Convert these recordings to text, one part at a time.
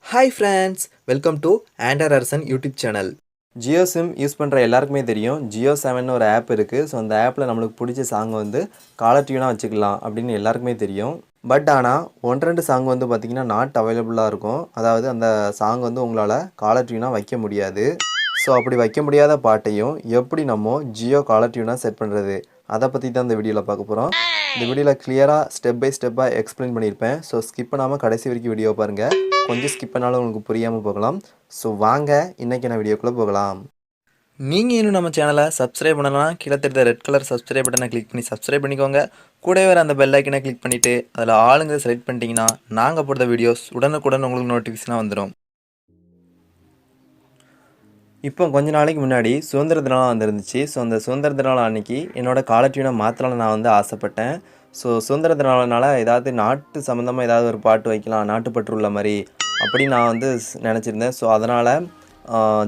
Hi friends, welcome to ஆண்டர் அரசன் YouTube channel. Jio sim use பண்ணுற எல்லாருக்குமே தெரியும், ஜியோ 7 ஒரு ஆப் இருக்குது. ஸோ அந்த ஆப்பில் நம்மளுக்கு பிடிச்ச சாங் வந்து காலர் டியூனாக வச்சுக்கலாம் அப்படின்னு எல்லாருக்குமே தெரியும். பட் ஆனால் 1-2 சாங் வந்து பார்த்திங்கன்னா நாட் அவைலபிளாக இருக்கும். அதாவது அந்த சாங் வந்து உங்களால் காலர் டியூனாக வைக்க முடியாது. ஸோ அப்படி வைக்க முடியாத பாட்டையும் எப்படி நம்ம ஜியோ காலர் டியூனாக செட் பண்ணுறது, அதை பற்றி தான் இந்த வீடியோவில் பார்க்க போகிறோம். இந்த வீடியோவில் கிளியராக ஸ்டெப் பை ஸ்டெப்பாக எக்ஸ்பிளைன் பண்ணியிருப்பேன். ஸோ ஸ்கிப் பண்ணாமல் கடைசி வரைக்கும் வீடியோ பாருங்கள். கொஞ்சம் ஸ்கிப் பண்ணாலும் உங்களுக்கு புரியாமல் போகலாம். ஸோ வாங்க இன்றைக்கி நான் வீடியோக்குள்ளே போகலாம். நீங்கள் இன்னும் நம்ம சேனலை சப்ஸ்கிரைப் பண்ணலாம், கீழே தெரிந்த ரெட் கலர் சப்ஸ்கிரைப் பட்டனை கிளிக் பண்ணி சப்ஸ்கிரைப் பண்ணிக்கோங்க. கூடவே வர அந்த பெல் ஐக்கனை கிளிக் பண்ணிவிட்டு அதில் ஆளுங்க செலக்ட் பண்ணிட்டீங்கன்னா நாங்கள் போடுற வீடியோஸ் உடனுக்குடன் உங்களுக்கு நோட்டிஃபிகேஷனாக வந்துடும். இப்போ கொஞ்ச நாளைக்கு முன்னாடி சுதந்திர தினம் வந்துருந்துச்சு. ஸோ அந்த சுதந்திர தினம் அன்றைக்கி என்னோடய காலர் டியூனை மாற்றலாம்னு நான் வந்து ஆசைப்பட்டேன். ஸோ சுதந்திர தினம்னால ஏதாவது நாட்டு சம்மந்தமாக ஏதாவது ஒரு பாட்டு வைக்கலாம், நாட்டுப்பற்று உள்ள மாதிரி அப்படின்னு நான் வந்து நினச்சிருந்தேன். ஸோ அதனால்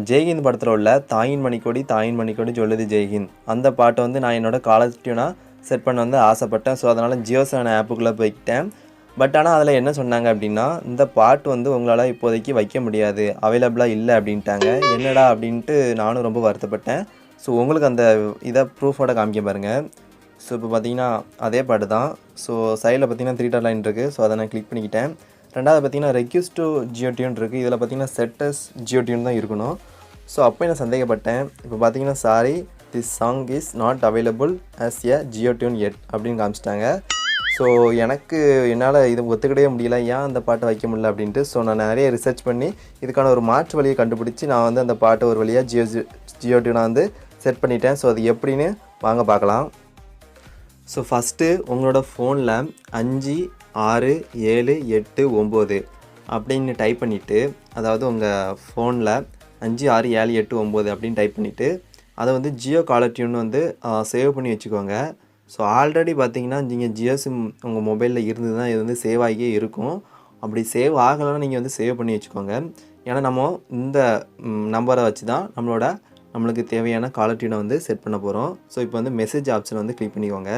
ஜெய்ஹிந்த் படத்தில் உள்ள தாயின் மணிக்கொடி தாயின் மணிக்கொடி சொல்லுது ஜெய்ஹிந்த் அந்த பாட்டை வந்து நான் என்னோடய காலர் டியூனாக செட் பண்ண வந்து ஆசைப்பட்டேன். ஸோ அதனால் ஜியோ 7 ஆப்புக்குள்ளே போய்க்கிட்டேன். பட் ஆனால் அதில் என்ன சொன்னாங்க அப்படின்னா, இந்த பாட்டு வந்து உங்களால் இப்போதைக்கு வைக்க முடியாது, அவைலபிளாக இல்லை அப்படின்ட்டாங்க. என்னடா அப்படின்ட்டு நானும் ரொம்ப வருத்தப்பட்டேன். ஸோ உங்களுக்கு அந்த இதை ப்ரூஃபோட காமிக்க பாருங்கள். ஸோ இப்போ பார்த்தீங்கன்னா அதே பாட்டு தான். ஸோ சைடில் பார்த்தீங்கன்னா 3 டாட் லைன் இருக்குது. ஸோ அதை நான் கிளிக் பண்ணிக்கிட்டேன். ரெண்டாவது பார்த்தீங்கன்னா ரெக்யூஸ்ட் டு ஜியோ டியூன் இருக்குது. இதில் பார்த்தீங்கன்னா செட்டஸ் ஜியோ டியூன் தான் இருக்கணும். ஸோ அப்போ நான் சந்தேகப்பட்டேன். இப்போ பார்த்தீங்கன்னா sorry, this song is not available as a Jio tune yet அப்படின்னு காமிச்சிட்டாங்க. ஸோ எனக்கு என்னால் இதை ஒத்துக்கிடவே முடியல, ஏன் அந்த பாட்டை வைக்க முடியல அப்படின்ட்டு. ஸோ நான் நிறைய ரிசர்ச் பண்ணி இதுக்கான ஒரு மாற்று வழியை கண்டுபிடிச்சி நான் வந்து அந்த பாட்டை ஒரு வழியாக ஜியோ டியூனாக வந்து செட் பண்ணிட்டேன். ஸோ அது எப்படின்னு வாங்க பார்க்கலாம். ஸோ ஃபஸ்ட்டு உங்களோட ஃபோனில் 5 6 7 8 9 அப்படின்னு டைப் பண்ணிவிட்டு, அதாவது உங்கள் ஃபோனில் 5 6 7 8 9 அப்படின்னு டைப் பண்ணிவிட்டு அதை வந்து ஜியோ காலர் டியூன் வந்து சேவ் பண்ணி வச்சுக்கோங்க. ஸோ ஆல்ரெடி பார்த்தீங்கன்னா நீங்கள் ஜியோ சிம் உங்கள் மொபைலில் இருந்து தான் இது வந்து சேவ் ஆகியே இருக்கும். அப்படி சேவ் ஆகலைன்னா நீங்கள் வந்து சேவ் பண்ணி வச்சுக்கோங்க. ஏன்னா நம்ம இந்த நம்பரை வச்சு தான் நம்மளுக்கு தேவையான காலர் டியூனை வந்து செட் பண்ண போகிறோம். ஸோ இப்போ வந்து மெசேஜ் ஆப்ஷன் வந்து கிளிக் பண்ணிக்கோங்க.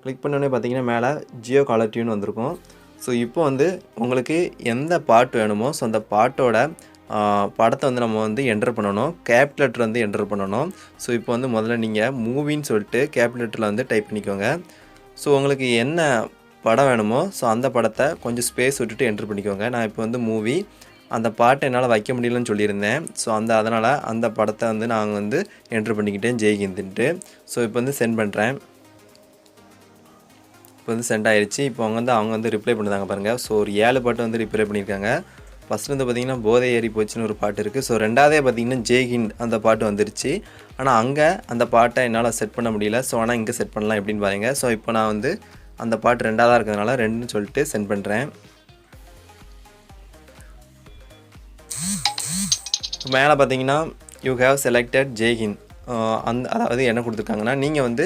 கிளிக் பண்ணோடனே பார்த்தீங்கன்னா மேலே ஜியோ காலர் டியூன் வந்திருக்கும். ஸோ இப்போ வந்து உங்களுக்கு எந்த பாட்டு வேணுமோ ஸோ அந்த பாட்டோட படத்தை வந்து நம்ம வந்து என்டர் பண்ணணும், கேப் லெட்டர் வந்து என்டர் பண்ணணும். ஸோ இப்போ வந்து முதல்ல நீங்கள் மூவின்னு சொல்லிட்டு கேப் லெட்டரில் வந்து டைப் பண்ணிக்கோங்க. ஸோ உங்களுக்கு என்ன படம் வேணுமோ ஸோ அந்த படத்தை கொஞ்சம் ஸ்பேஸ் விட்டுட்டு என்டர் பண்ணிக்கோங்க. நான் இப்போ வந்து மூவி, அந்த பாட்டை என்னால் வைக்க முடியலன்னு சொல்லியிருந்தேன். ஸோ அதனால் அந்த படத்தை வந்து நாங்கள் வந்து என்டர் பண்ணிக்கிட்டேன் ஜெய்ஹிந்துன்ட்டு. ஸோ இப்போ வந்து சென்ட் பண்ணுறேன். இப்போ வந்து சென்ட் ஆகிடுச்சு. இப்போ அவங்க வந்து ரிப்ளை பண்ணுறாங்க பாருங்கள். ஸோ ஒரு 7 பாட்டு வந்து ரிப்ளை பண்ணியிருக்காங்க. ஃபஸ்ட்டு வந்து பார்த்திங்கன்னா போதை ஏறி போச்சுன்னு ஒரு பாட்டு இருக்குது. ஸோ ரெண்டாவதே பார்த்திங்கன்னா ஜெய்ஹிந்த் அந்த பாட்டு வந்துருச்சு. ஆனால் அங்கே அந்த பாட்டை என்னால் செட் பண்ண முடியல. ஸோ ஆனால் இங்கே செட் பண்ணலாம் எப்படின்னு பாருங்கள். ஸோ இப்போ நான் வந்து அந்த பாட்டு ரெண்டாவதாக இருக்கிறதுனால 2ன்னு சொல்லிட்டு சென்ட் பண்ணுறேன். மேலே பார்த்தீங்கன்னா யூ ஹேவ் செலக்டட் ஜெய்ஹிந்த், அதாவது என்ன கொடுத்துருக்காங்கன்னா, நீங்கள் வந்து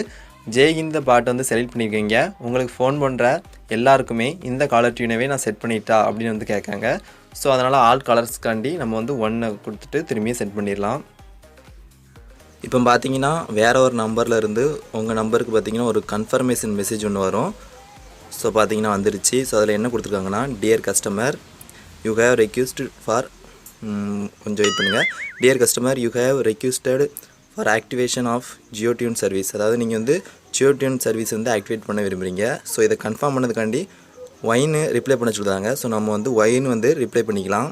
ஜெய்ஹிந்த் பாட்டு வந்து செலக்ட் பண்ணியிருக்கீங்க, உங்களுக்கு ஃபோன் பண்ணுற எல்லாருக்குமே இந்த காலர் டியூனவே நான் செட் பண்ணிட்டா அப்படின்னு வந்து கேட்காங்க. ஸோ அதனால் ஆல் கலர்ஸ்க்காண்டி நம்ம வந்து 1 கொடுத்துட்டு திரும்பியும் சென்ட் பண்ணிடலாம். இப்போ பார்த்தீங்கன்னா வேறு ஒரு நம்பரில் இருந்து உங்கள் நம்பருக்கு பார்த்தீங்கன்னா ஒரு கன்ஃபர்மேஷன் மெசேஜ் ஒன்று வரும். ஸோ பார்த்தீங்கன்னா வந்துருச்சு. ஸோ அதில் என்ன கொடுத்துருக்காங்கன்னா, dear customer you have request for கொஞ்சம் வெயிட் பண்ணுங்கள். Dear customer you have requested for activation of Jio tune service. அதாவது நீங்கள் வந்து ஜியோ டியூன் சர்வீஸ் வந்து ஆக்டிவேட் பண்ண விரும்புகிறீங்க. ஸோ இதை கன்ஃபார்ம் பண்ணதுக்காண்டி ஒயின்னு ரிப்ளை பண்ண சொல்கிறாங்க. ஸோ நம்ம வந்து ஒயின்னு வந்து ரிப்ளை பண்ணிக்கலாம்.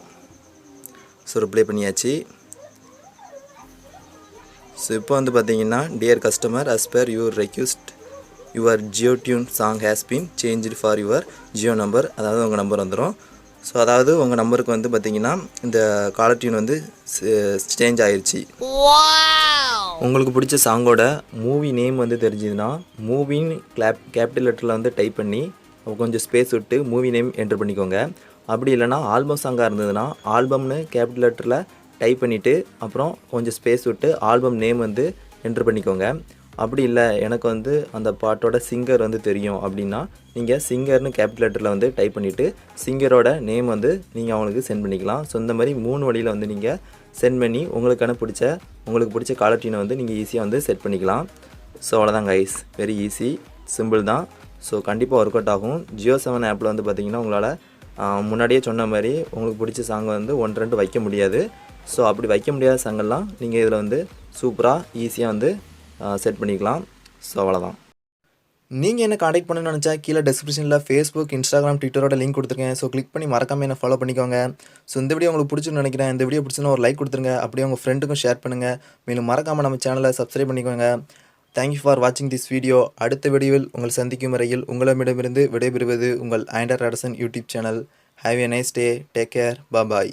ஸோ ரிப்ளை பண்ணியாச்சு. ஸோ இப்போ வந்து பார்த்தீங்கன்னா, dear customer as per your request your Jio tune song has been changed for your Jio number, அதாவது உங்கள் நம்பர் வந்துடும். ஸோ அதாவது உங்கள் நம்பருக்கு வந்து பார்த்திங்கன்னா இந்த காலர் டியூன் வந்து சேஞ்ச் ஆயிடுச்சு. உங்களுக்கு பிடிச்ச சாங்கோட மூவி நேம் வந்து தெரிஞ்சுதுன்னா மூவின்னு கேபிட்டல் லெட்டரில் வந்து டைப் பண்ணி கொஞ்சம் ஸ்பேஸ் விட்டு மூவி நேம் என்டர் பண்ணிக்கோங்க. அப்படி இல்லைனா ஆல்பம் சாங்காக இருந்ததுன்னா ஆல்பம்னு கேபிட்டல் லெட்டரில் டைப் பண்ணிவிட்டு அப்புறம் கொஞ்சம் ஸ்பேஸ் விட்டு ஆல்பம் நேம் வந்து என்டர் பண்ணிக்கோங்க. அப்படி இல்லை எனக்கு வந்து அந்த பாட்டோட சிங்கர் வந்து தெரியும் அப்படின்னா நீங்கள் சிங்கர்னு கேபிட்டல் லெட்டரில் வந்து டைப் பண்ணிவிட்டு சிங்கரோட நேம் வந்து நீங்கள் அவங்களுக்கு சென்ட் பண்ணிக்கலாம். ஸோ இந்த மாதிரி 3 வழியில் வந்து நீங்கள் சென்ட் பண்ணி உங்களுக்கு பிடிச்ச காலர் டியூனை வந்து நீங்கள் ஈஸியாக வந்து செட் பண்ணிக்கலாம். ஸோ அவ்வளோதான் கைஸ், வெரி ஈஸி, சிம்பிள் தான். ஸோ கண்டிப்பாக ஒர்க் அவுட் ஆகும். ஜியோ 7 ஆப்பில் வந்து பார்த்திங்கன்னா உங்களால் முன்னாடியே சொன்ன மாதிரி உங்களுக்கு பிடிச்ச சாங்கை வந்து 1 2 வைக்க முடியாது. ஸோ அப்படி வைக்க முடியாத சாங்கெல்லாம் நீங்கள் இதில் வந்து சூப்பராக ஈஸியாக வந்து செட் பண்ணிக்கலாம். ஸோ அவ்வளோதான். நீங்கள் என்ன காண்டாக்ட் பண்ணணும்னு நினச்சா கீழே டிஸ்கிரிப்ஷனில் ஃபேஸ்புக், இன்ஸ்டாகிராம், ட்விட்டரோட லிங்க் கொடுத்துருக்கேன். ஸோ கிளிக் பண்ணி மறக்காமல் என்ன ஃபாலோ பண்ணிக்கோங்க. ஸோ இந்த வீடியோ உங்களுக்கு பிடிச்சுன்னு நினைக்கிறேன். இந்த வீடியோ பிடிச்சுன்னா ஒரு லைக் கொடுத்துருங்க. அப்படியே உங்கள் ஃப்ரெண்டுக்கும் ஷேர் பண்ணுங்கள். மேலும் மறக்காமல் நம்ம சேனலை சப்ஸ்கிரைப் பண்ணிக்கோங்க. தேங்க்யூ ஃபார் வாட்சிங் திஸ் வீடியோ. அடுத்த வீடியோவில் உங்கள் சந்திக்கும் வரையில் உங்களிடமிருந்து விடைபெறுவது உங்கள் ஆண்டர் ராடசன் YouTube channel. Have a nice day. Take care. Bye.